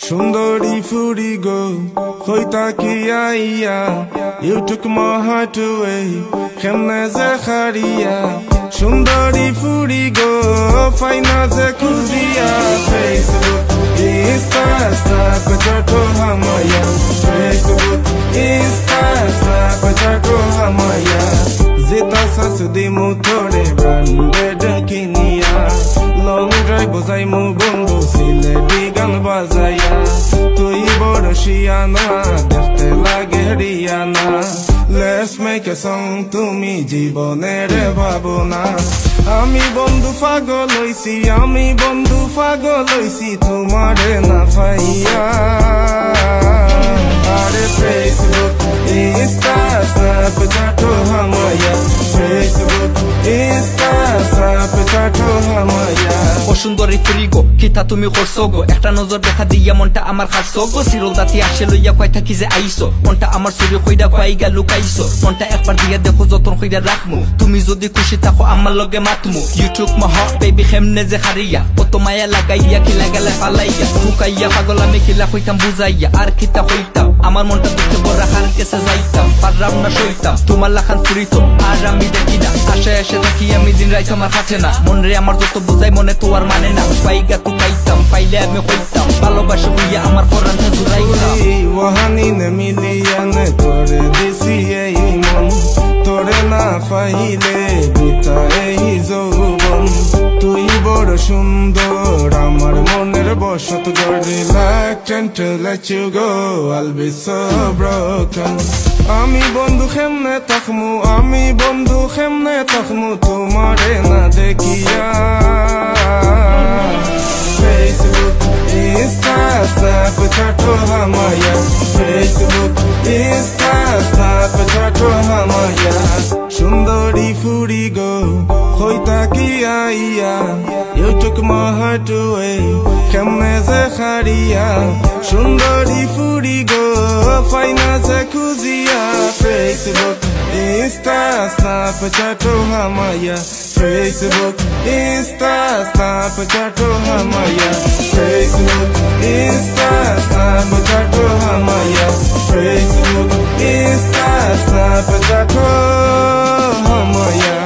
Shundari furi go, khoita ki aiya. You took my heart away, khemna zakharia. Shundari furi go, faina zakuzia. Facebook, Insta, Snapchat to hamaya. Facebook, Insta, Snapchat to hamaya. Zeta sasudi mutore branded kinia. Long drive bozai mu bondo sile digan bazaya. Tui boro shiana, dekhte lage riana. Let's make a song tumi jibonere babona. Ami bondu fagol hoisi, ami bondu fagol hoisi, tumare na faiya. Are Facebook, Insta, Snapchat to hamaya. Facebook, Insta, Snapchat to hamaya. সুন্দরী ফুরিগো কিতা তুমি করছগো একটা নজর দেখা দিয়া মনটা আমার খাসগো সিরল দাতি আসে লইয়া কয় থাকি যে আইছো মনটা আমার চুরি কইরা কইগা লুকাইছো মনটা একবার দিয়া দেখো যতন কইরা রাখমু তুমি যদি খুশি থাকো আমার লগে মাতমু ইউটিউব মহ বেবি খেমনে যে হারিয়া কত মায়া লাগাইয়া কিলা গেলে ফালাইয়া মুকাইয়া পাগল আমি কিলা কইতাম বুঝাইয়া আর কিতা কইতাম আমার মনটা দেখতে বড় হার কেসে যাইতাম পাররাম না সইতাম তোমার লাখান ফুরিতো আর আমি দেখি না আশা এসে থাকি আমি দিন রাইত আমার কাছে না মন রে আমার যত বুঝাই মনে তো আর মানে না পাইগা তো পাইতাম পাইলে আমি কইতাম ভালোবাসা হইয়া আমার পরাণটা জুড়াইতাম ওহানি নে মিলিয়া নে তোরে দিছি এই মন তোরে না পাইলে বিতা এই যৌবন তুই বড় সুন্দর আমার মনের বসত গড়ে reluctant to let you go I'll be so broken আমি বন্ধু খেমনে তাকমু আমি বন্ধু খেমনে তাকমু তোমারে না দেখিয়া Facebook, Insta, Snapchat to hamaya. Facebook, Insta, Snapchat to hamaya. Shundari furi go, khoita ki aiya. You took my heart away, khemne zakharia. Shundari furi go, faina zakuzia. Facebook, Insta, Snapchat to hamaya. Facebook, Insta, Snapchat to hamaya. Facebook, Insta, Snapchat to hamaya. Facebook, Insta, Snapchat to hamaya.